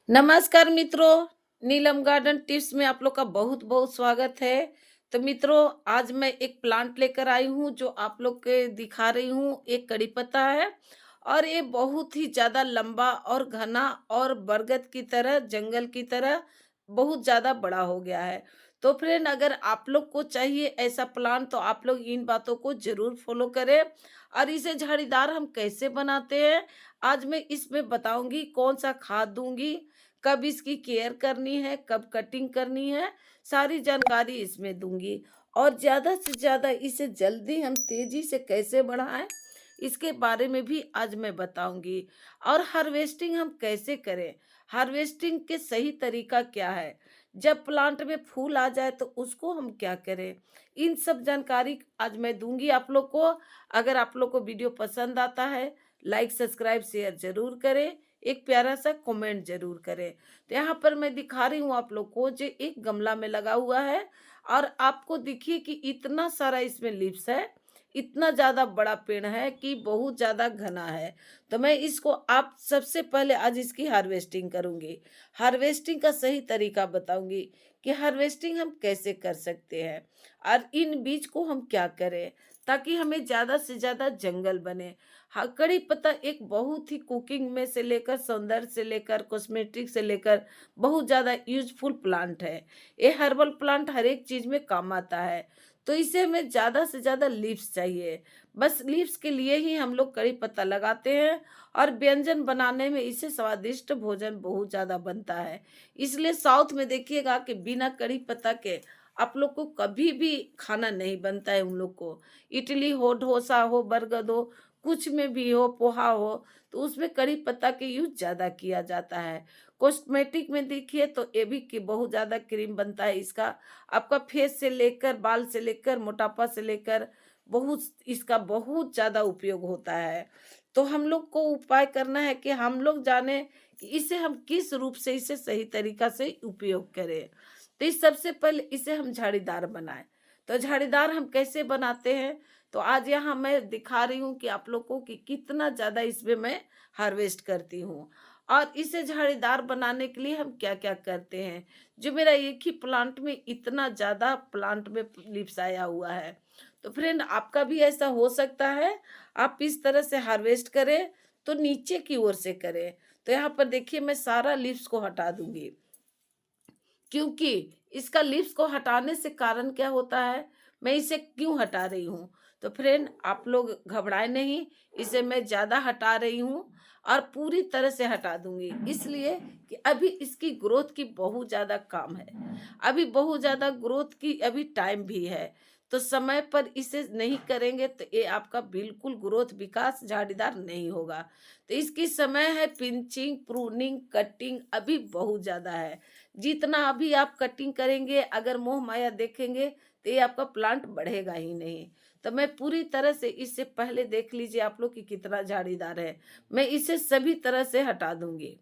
नमस्कार मित्रों, नीलम garden tips में आप लोग का बहुत बहुत स्वागत है। तो मित्रों, आज मैं एक प्लांट लेकर आई हूँ जो आप लोग के दिखा रही हूँ। एक कड़ी पत्ता है और ये बहुत ही ज़्यादा लंबा और घना और बरगद की तरह, जंगल की तरह बहुत ज़्यादा बड़ा हो गया है। तो फ्रेंड, अगर आप लोग को चाहिए ऐसा प्लांट तो आप लोग इन बातों को ज़रूर फॉलो करें। और इसे झाड़ीदार हम कैसे बनाते हैं, आज मैं इसमें बताऊंगी। कौन सा खाद दूंगी, कब इसकी केयर करनी है, कब कटिंग करनी है, सारी जानकारी इसमें दूंगी। और ज़्यादा से ज़्यादा इसे जल्दी हम तेज़ी से कैसे बढ़ाएं, इसके बारे में भी आज मैं बताऊंगी। और हार्वेस्टिंग हम कैसे करें, हार्वेस्टिंग के सही तरीका क्या है, जब प्लांट में फूल आ जाए तो उसको हम क्या करें, इन सब जानकारी आज मैं दूंगी आप लोग को। अगर आप लोग को वीडियो पसंद आता है, लाइक सब्सक्राइब शेयर जरूर करें, एक प्यारा सा कमेंट जरूर करें। तो यहाँ पर मैं दिखा रही हूँ आप लोग को, जो एक गमला में लगा हुआ है। और आपको देखिए कि इतना सारा इसमें लीव्स है, इतना ज्यादा बड़ा पेड़ है कि बहुत ज्यादा घना है। तो मैं इसको आप सबसे पहले आज इसकी हार्वेस्टिंग करूंगी, हार्वेस्टिंग का सही तरीका बताऊंगी कि हार्वेस्टिंग हम कैसे कर सकते हैं और इन बीज को हम क्या करें ताकि हमें ज्यादा से ज्यादा जंगल बने। हाँ, कड़ी पत्ता एक बहुत ही कुकिंग में से लेकर, सौंदर्य से लेकर, कॉस्मेटिक से लेकर बहुत ज़्यादा यूजफुल प्लांट है। ये हर्बल प्लांट हर एक चीज़ में काम आता है। तो इसे हमें ज़्यादा से ज़्यादा लीव्स चाहिए। बस लीव्स के लिए ही हम लोग कड़ी पत्ता लगाते हैं और व्यंजन बनाने में इसे स्वादिष्ट भोजन बहुत ज़्यादा बनता है। इसलिए साउथ में देखिएगा कि बिना कड़ी पत्ता के आप लोग को कभी भी खाना नहीं बनता है। उन लोग को इडली हो, डोसा हो, बर्गर हो, कुछ में भी हो, पोहा हो, तो उसमें कड़ी पत्ता के यूज ज्यादा किया जाता है। कॉस्मेटिक में देखिए तो ये भी कि बहुत ज्यादा क्रीम बनता है इसका। आपका फेस से लेकर, बाल से लेकर, मोटापा से लेकर बहुत इसका बहुत ज्यादा उपयोग होता है। तो हम लोग को उपाय करना है कि हम लोग जाने कि इसे हम किस रूप से इसे सही तरीका से उपयोग करें। तो इस सबसे पहले इसे हम झाड़ीदार बनाएं। तो झाड़ीदार हम कैसे बनाते हैं, तो आज यहाँ मैं दिखा रही हूँ कि आप लोग को कि कितना ज़्यादा इसमें मैं हार्वेस्ट करती हूँ। और इसे झाड़ीदार बनाने के लिए हम क्या क्या करते हैं। जो मेरा एक ही प्लांट में इतना ज़्यादा प्लांट में लिप्स आया हुआ है, तो फ्रेंड आपका भी ऐसा हो सकता है। आप इस तरह से हार्वेस्ट करें तो नीचे की ओर से करें। तो यहाँ पर देखिए मैं सारा लिप्स को हटा दूंगी, क्योंकि इसका लीव्स को हटाने से कारण क्या होता है, मैं इसे क्यों हटा रही हूँ। तो फ्रेंड आप लोग घबराए नहीं, इसे मैं ज़्यादा हटा रही हूँ और पूरी तरह से हटा दूंगी, इसलिए कि अभी इसकी ग्रोथ की बहुत ज़्यादा काम है। अभी बहुत ज़्यादा ग्रोथ की अभी टाइम भी है। तो समय पर इसे नहीं करेंगे तो ये आपका बिल्कुल ग्रोथ, विकास झाड़ीदार नहीं होगा। तो इसकी समय है पिंचिंग, प्रूनिंग, कटिंग अभी बहुत ज़्यादा है। जितना अभी आप कटिंग करेंगे, अगर मोह माया देखेंगे तो ये आपका प्लांट बढ़ेगा ही नहीं। तो मैं पूरी तरह से, इससे पहले देख लीजिए आप लोग कि कितना झाड़ीदार है। मैं इसे सभी तरह से हटा दूंगी।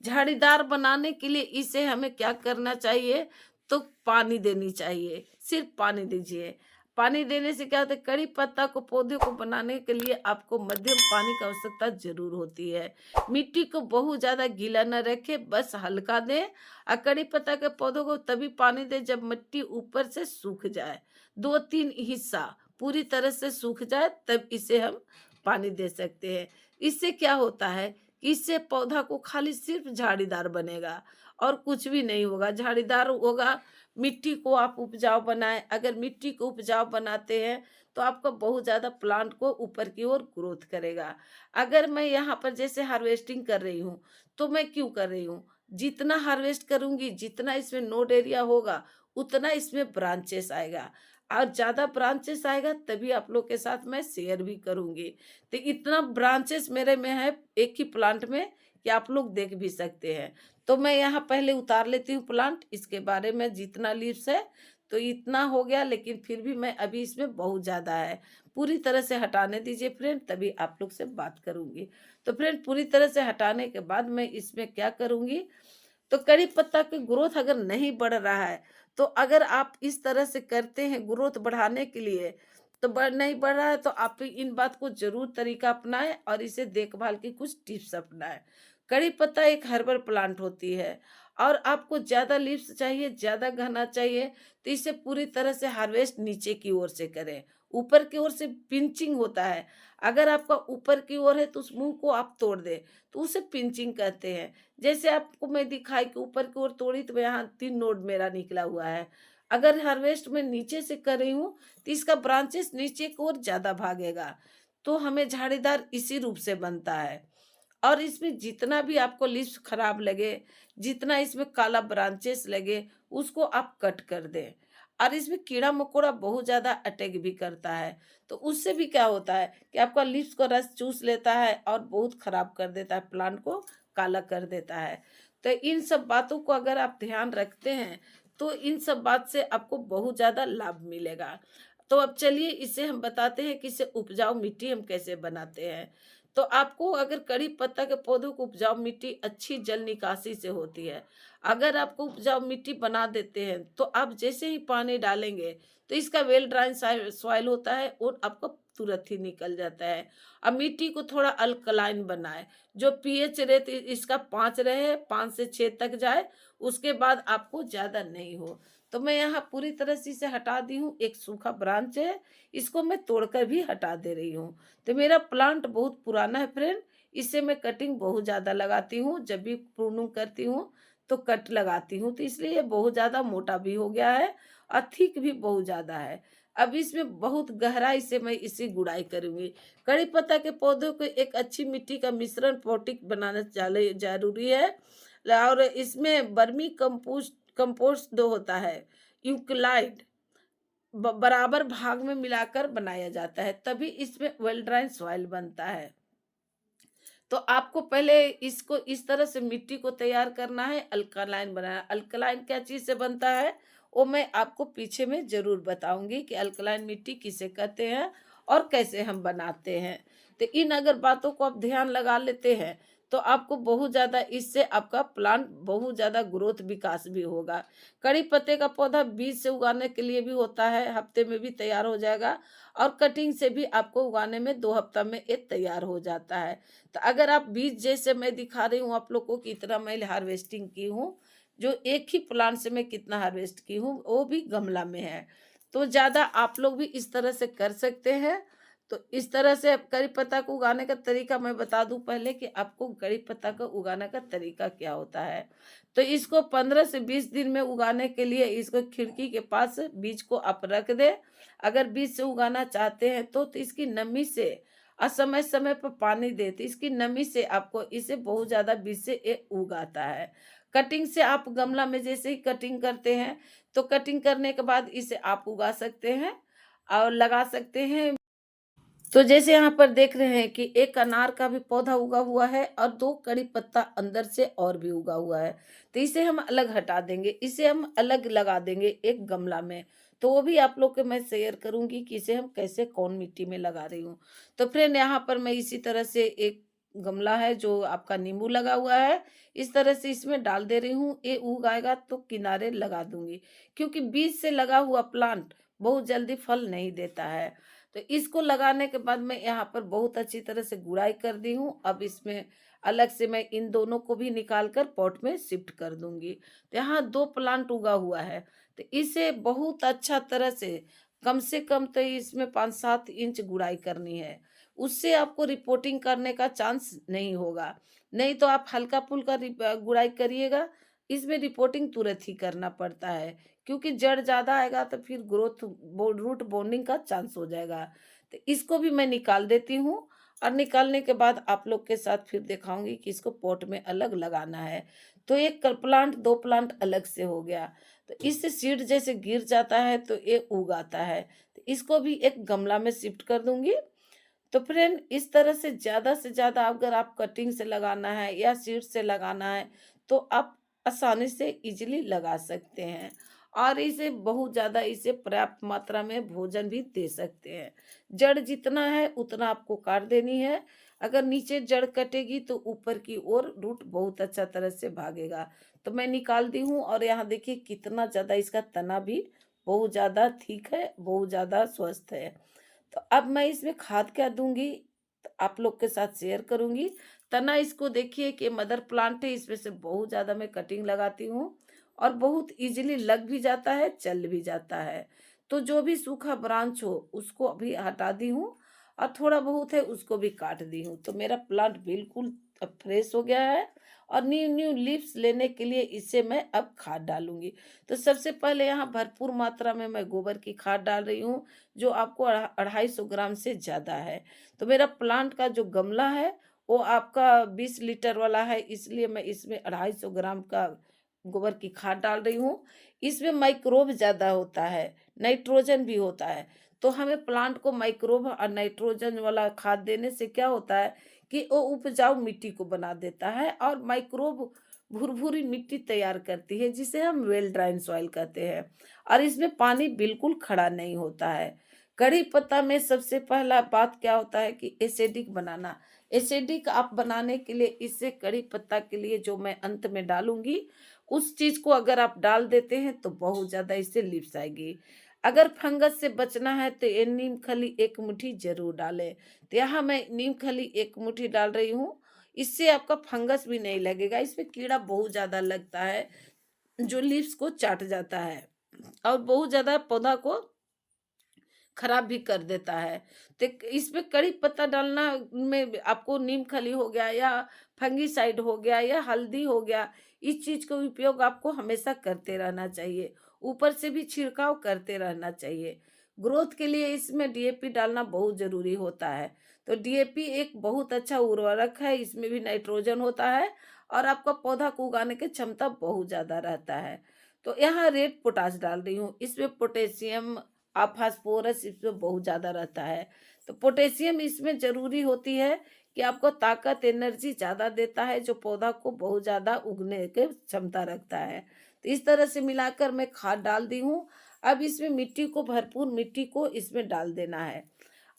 झाड़ीदार बनाने के लिए इसे हमें क्या करना चाहिए, तो पानी देनी चाहिए, सिर्फ पानी दीजिए। पानी देने से क्या होता है, कड़ी पत्ता को, पौधे को बनाने के लिए आपको मध्यम पानी की आवश्यकता जरूर होती है। मिट्टी को बहुत ज्यादा गीला न रखे, बस हल्का दें। और कड़ी पत्ता के पौधों को तभी पानी दे जब मिट्टी ऊपर से सूख जाए, 2-3 हिस्सा पूरी तरह से सूख जाए, तब इसे हम पानी दे सकते हैं। इससे क्या होता है कि इससे पौधा को खाली सिर्फ झाड़ीदार बनेगा और कुछ भी नहीं होगा। झाड़ीदार होगा, मिट्टी को आप उपजाऊ बनाएं। अगर मिट्टी को उपजाऊ बनाते हैं तो आपका बहुत ज्यादा प्लांट को ऊपर की ओर ग्रोथ करेगा। अगर मैं यहाँ पर जैसे हार्वेस्टिंग कर रही हूँ, तो मैं क्यों कर रही हूँ, जितना हार्वेस्ट करूंगी, जितना इसमें नोड एरिया होगा, उतना इसमें ब्रांचेस आएगा। और ज्यादा ब्रांचेस आएगा तभी आप लोग के साथ मैं शेयर भी करूंगी। तो इतना ब्रांचेस मेरे में है एक ही प्लांट में कि आप लोग देख भी सकते हैं। तो मैं यहाँ पहले उतार लेती हूँ प्लांट, इसके बारे में जितना लीव्स है तो इतना हो गया, लेकिन फिर भी मैं अभी इसमें बहुत ज्यादा है। पूरी तरह से हटाने दीजिए फ्रेंड, तभी आप लोग से बात करूंगी। तो फ्रेंड पूरी तरह से हटाने के बाद मैं इसमें क्या करूंगी, तो कड़ी पत्ता की ग्रोथ अगर नहीं बढ़ रहा है, तो अगर आप इस तरह से करते हैं ग्रोथ बढ़ाने के लिए, तो नहीं बढ़ रहा है, तो आप इन बात को जरूर तरीका अपनाएं और इसे देखभाल की कुछ टिप्स अपनाएं। कड़ी पत्ता एक हर्बल प्लांट होती है और आपको ज़्यादा लीव्स चाहिए, ज़्यादा घना चाहिए, तो इसे पूरी तरह से हार्वेस्ट नीचे की ओर से करें। ऊपर की ओर से पिंचिंग होता है। अगर आपका ऊपर की ओर है तो उस मुँह को आप तोड़ दें, तो उसे पिंचिंग कहते हैं। जैसे आपको मैं दिखाई कि ऊपर की ओर तोड़ी तो यहाँ 3 नोड मेरा निकला हुआ है। अगर हार्वेस्ट मैं नीचे से कर रही हूँ, तो इसका ब्रांचेस नीचे की ओर ज़्यादा भागेगा। तो हमें झाड़ीदार इसी रूप से बनता है। और इसमें जितना भी आपको लीव्स खराब लगे, जितना इसमें काला ब्रांचेस लगे, उसको आप कट कर दें। और इसमें कीड़ा-मकोड़ा बहुत ज़्यादा अटैक भी करता है, तो उससे भी क्या होता है कि आपका लीव्स का रस चूस लेता है और बहुत खराब कर देता है, प्लांट को काला कर देता है। तो इन सब बातों को अगर आप ध्यान रखते हैं, तो इन सब बात से आपको बहुत ज़्यादा लाभ मिलेगा। तो अब चलिए इसे हम बताते हैं कि इसे उपजाऊ मिट्टी हम कैसे बनाते हैं। तो आपको अगर कड़ी पत्ता के पौधों को उपजाऊ मिट्टी अच्छी जल निकासी से होती है। अगर आपको उपजाऊ मिट्टी बना देते हैं, तो आप जैसे ही पानी डालेंगे, तो इसका वेल ड्राइन सॉइल होता है और आपका तुरंत ही निकल जाता है। अब मिट्टी को थोड़ा अल्कलाइन बनाए, जो पीएच रेट इसका 5 रहे, 5 से 6 तक जाए, उसके बाद आपको ज़्यादा नहीं हो। तो मैं यहाँ पूरी तरह से इसे हटा दी हूँ, एक सूखा ब्रांच है, इसको मैं तोड़कर भी हटा दे रही हूँ। तो मेरा प्लांट बहुत पुराना है फ्रेंड, इसे मैं कटिंग बहुत ज़्यादा लगाती हूँ, जब भी प्रूनिंग करती हूँ तो कट लगाती हूँ, तो इसलिए ये बहुत ज़्यादा मोटा भी हो गया है और थिक भी बहुत ज़्यादा है। अब इसमें बहुत गहराई से मैं इसी गुड़ाई करूँगी। कड़ी पत्ता के पौधों को एक अच्छी मिट्टी का मिश्रण पॉटिंग बनाना ज़रूरी है और इसमें वर्मी कंपोस्ट कंपोस्ट दो होता है, यूक्लाइड बराबर भाग में मिलाकर बनाया जाता है, तभी इसमें वेल ड्राइन सॉइल बनता है। तो आपको पहले इसको इस तरह से मिट्टी को तैयार करना है, अल्कलाइन बनाना है। अल्कलाइन क्या चीज़ से बनता है, वो मैं आपको पीछे में ज़रूर बताऊँगी कि अल्कलाइन मिट्टी किसे कहते हैं और कैसे हम बनाते हैं। तो इन अगर बातों को आप ध्यान लगा लेते हैं, तो आपको बहुत ज़्यादा इससे आपका प्लांट बहुत ज़्यादा ग्रोथ विकास भी होगा। कड़ी पत्ते का पौधा बीज से उगाने के लिए भी होता है, हफ्ते में भी तैयार हो जाएगा और कटिंग से भी आपको उगाने में 2 हफ्ता में ये तैयार हो जाता है। तो अगर आप बीज जैसे मैं दिखा रही हूँ आप लोग को कितना मैं हार्वेस्टिंग की हूँ, जो एक ही प्लांट से मैं कितना हार्वेस्ट की हूँ, वो भी गमला में है। तो ज़्यादा आप लोग भी इस तरह से कर सकते हैं। तो इस तरह से अब करी पत्ता को उगाने का तरीका मैं बता दूं पहले कि आपको करी पत्ता को उगाने का तरीका क्या होता है। तो इसको 15 से 20 दिन में उगाने के लिए इसको खिड़की के पास बीज को आप रख दें। अगर बीज से उगाना चाहते हैं तो इसकी नमी से और समय समय पर पानी दे, तो इसकी नमी से आपको इसे बहुत ज़्यादा बीज से ये उगाता है। कटिंग से आप गमला में जैसे ही कटिंग करते हैं, तो कटिंग करने के बाद इसे आप उगा सकते हैं और लगा सकते हैं। तो जैसे यहाँ पर देख रहे हैं कि एक अनार का भी पौधा उगा हुआ है और 2 कड़ी पत्ता अंदर से और भी उगा हुआ है। तो इसे हम अलग हटा देंगे, इसे हम अलग लगा देंगे एक गमला में। तो वो भी आप लोग को मैं शेयर करूँगी कि इसे हम कैसे कौन मिट्टी में लगा रही हूँ। तो फ्रेंड यहाँ पर मैं इसी तरह से एक गमला है जो आपका नींबू लगा हुआ है, इस तरह से इसमें डाल दे रही हूँ। ये उग आएगा तो किनारे लगा दूँगी, क्योंकि बीज से लगा हुआ प्लांट बहुत जल्दी फल नहीं देता है। तो इसको लगाने के बाद मैं यहाँ पर बहुत अच्छी तरह से गुड़ाई कर दी हूँ। अब इसमें अलग से मैं इन दोनों को भी निकाल कर पॉट में शिफ्ट कर दूंगी। तो यहाँ 2 प्लांट उगा हुआ है, तो इसे बहुत अच्छा तरह से कम तो इसमें 5-7 इंच गुड़ाई करनी है। उससे आपको रिपोर्टिंग करने का चांस नहीं होगा। नहीं तो आप हल्का फुल्का गुड़ाई करिएगा, इसमें रिपोर्टिंग तुरंत ही करना पड़ता है, क्योंकि जड़ ज़्यादा आएगा तो फिर रूट बॉन्डिंग का चांस हो जाएगा। तो इसको भी मैं निकाल देती हूँ और निकालने के बाद आप लोग के साथ फिर दिखाऊंगी कि इसको पॉट में अलग लगाना है। तो एक प्लांट 2 प्लांट अलग से हो गया। तो इससे सीड जैसे गिर जाता है तो ये उग आता है। तो इसको भी एक गमला में शिफ्ट कर दूंगी। तो फ्रेंड इस तरह से ज़्यादा अगर आप कटिंग से लगाना है या सीड से लगाना है, तो आप आसानी से इजीली लगा सकते हैं और इसे बहुत ज़्यादा इसे पर्याप्त मात्रा में भोजन भी दे सकते हैं। जड़ जितना है उतना आपको काट देनी है। अगर नीचे जड़ कटेगी तो ऊपर की ओर रूट बहुत अच्छा तरह से भागेगा। तो मैं निकाल दी हूँ और यहाँ देखिए कितना ज़्यादा इसका तना भी बहुत ज़्यादा ठीक है, बहुत ज़्यादा स्वस्थ है। तो अब मैं इसमें खाद क्या दूंगी, तो आप लोग के साथ शेयर करूंगी। तना इसको देखिए कि मदर प्लांट है, इसमें से बहुत ज़्यादा मैं कटिंग लगाती हूँ और बहुत ईज़िली लग भी जाता है, चल भी जाता है। तो जो भी सूखा ब्रांच हो उसको अभी हटा दी हूँ और थोड़ा बहुत है उसको भी काट दी हूँ। तो मेरा प्लांट बिल्कुल अब फ्रेश हो गया है और न्यू न्यू लीव्स लेने के लिए इसे मैं अब खाद डालूँगी। तो सबसे पहले यहाँ भरपूर मात्रा में मैं गोबर की खाद डाल रही हूँ, जो आपको 250 ग्राम से ज़्यादा है। तो मेरा प्लांट का जो गमला है वो आपका 20 लीटर वाला है, इसलिए मैं इसमें 250 ग्राम का गोबर की खाद डाल रही हूँ। इसमें माइक्रोब ज़्यादा होता है, नाइट्रोजन भी होता है। तो हमें प्लांट को माइक्रोब और नाइट्रोजन वाला खाद देने से क्या होता है कि वो उपजाऊ मिट्टी को बना देता है और माइक्रोब भुरभुरी मिट्टी तैयार करती है, जिसे हम वेल ड्राइन सॉइल कहते हैं। और इसमें पानी बिल्कुल खड़ा नहीं होता है। कड़ी पत्ता में सबसे पहला बात क्या होता है कि एसिडिक बनाना। एसिडिक आप बनाने के लिए इससे कड़ी पत्ता के लिए जो मैं अंत में डालूंगी, उस चीज को अगर आप डाल देते हैं तो बहुत ज्यादा इससे लिप्स आएगी। अगर फंगस से बचना है तो ये नीम खली 1 मुट्ठी जरूर डालें। तो यहाँ मैं नीम खली 1 मुट्ठी डाल रही हूँ। इससे आपका फंगस भी नहीं लगेगा। इसमें कीड़ा बहुत ज्यादा लगता है, जो लीव्स को चाट जाता है और बहुत ज्यादा पौधा को खराब भी कर देता है। तो इसमें कड़ी पत्ता डालना में आपको नीम खली हो गया या फंगीसाइड हो गया या हल्दी हो गया, इस चीज का उपयोग आपको हमेशा करते रहना चाहिए। ऊपर से भी छिड़काव करते रहना चाहिए। ग्रोथ के लिए इसमें डीएपी डालना बहुत जरूरी होता है। तो डीएपी एक बहुत अच्छा उर्वरक है, इसमें भी नाइट्रोजन होता है और आपका पौधा को उगाने की क्षमता बहुत ज्यादा रहता है। तो यहाँ रेड पोटाश डाल रही हूँ, इसमें पोटेशियम फास्फोरस इसमें बहुत ज़्यादा रहता है। तो पोटेशियम इसमें ज़रूरी होती है कि आपको ताकत एनर्जी ज़्यादा देता है, जो पौधा को बहुत ज़्यादा उगने की क्षमता रखता है। तो इस तरह से मिलाकर मैं खाद डाल दी हूँ। अब इसमें मिट्टी को भरपूर मिट्टी को इसमें डाल देना है।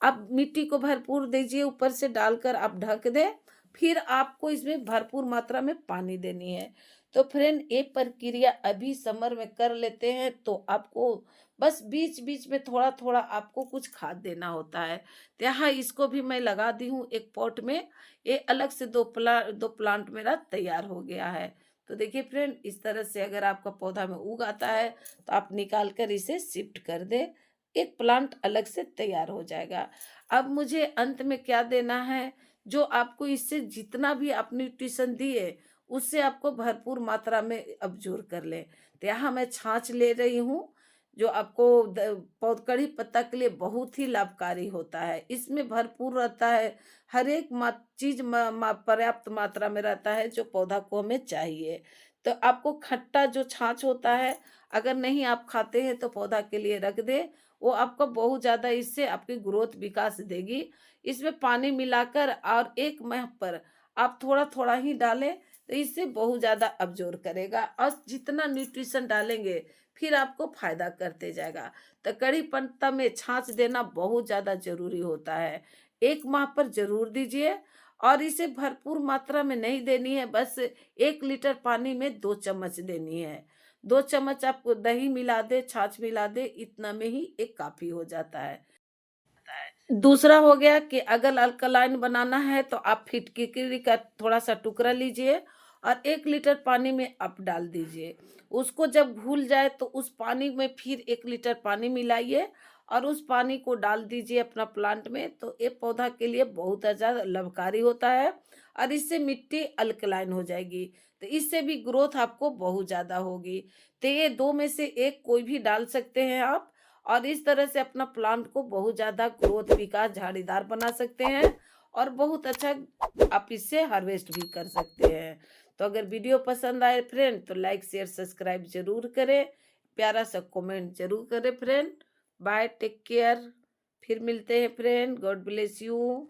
अब मिट्टी को भरपूर दीजिए, ऊपर से डालकर आप ढक दें। फिर आपको इसमें भरपूर मात्रा में पानी देनी है। तो फ्रेंड ये प्रक्रिया अभी समर में कर लेते हैं तो आपको बस बीच बीच में थोड़ा थोड़ा आपको कुछ खाद देना होता है। तो यहाँ इसको भी मैं लगा दी हूँ एक पॉट में। ये अलग से दो प्लांट मेरा तैयार हो गया है। तो देखिए फ्रेंड, इस तरह से अगर आपका पौधा में उग आता है तो आप निकाल कर इसे शिफ्ट कर दे, एक प्लांट अलग से तैयार हो जाएगा। अब मुझे अंत में क्या देना है, जो आपको इससे जितना भी आप न्यूट्रिशन दिए उससे आपको भरपूर मात्रा में अब्जॉर्ब कर ले। तो यहाँ मैं छाछ ले रही हूँ, जो आपको पौध कड़ी पत्ता के लिए बहुत ही लाभकारी होता है। इसमें भरपूर रहता है, हर एक चीज पर्याप्त मात्रा में रहता है जो पौधा को हमें चाहिए। तो आपको खट्टा जो छाछ होता है, अगर नहीं आप खाते हैं तो पौधा के लिए रख दे। वो आपको बहुत ज्यादा इससे आपकी ग्रोथ विकास देगी। इसमें पानी मिलाकर और 1 माह पर आप थोड़ा थोड़ा ही डालें, तो इससे बहुत ज़्यादा अब्जॉर्ब करेगा और जितना न्यूट्रिशन डालेंगे फिर आपको फायदा करते जाएगा। तो कड़ी पत्ता में छाछ देना बहुत ज़्यादा जरूरी होता है। 1 माह पर जरूर दीजिए और इसे भरपूर मात्रा में नहीं देनी है, बस 1 लीटर पानी में 2 चम्मच देनी है। 2 चम्मच आप दही मिला दे, छाछ मिला दे, इतना में ही एक काफी हो जाता है। दूसरा हो गया कि अगर अल्कलाइन बनाना है तो आप फिटकिरी का थोड़ा सा टुकड़ा लीजिए और 1 लीटर पानी में आप डाल दीजिए। उसको जब घुल जाए तो उस पानी में फिर 1 लीटर पानी मिलाइए और उस पानी को डाल दीजिए अपना प्लांट में। तो ये पौधा के लिए बहुत ज़्यादा लाभकारी होता है और इससे मिट्टी अल्कलाइन हो जाएगी। तो इससे भी ग्रोथ आपको बहुत ज़्यादा होगी। तो ये 2 में से एक कोई भी डाल सकते हैं आप और इस तरह से अपना प्लांट को बहुत ज़्यादा ग्रोथ विकास झाड़ीदार बना सकते हैं और बहुत अच्छा आप इससे हार्वेस्ट भी कर सकते हैं। तो अगर वीडियो पसंद आए फ्रेंड तो लाइक शेयर सब्सक्राइब जरूर करें, प्यारा सा कमेंट जरूर करें फ्रेंड। Bye, take care. फिर मिलते हैं फ्रेंड, गॉड ब्लेस यू।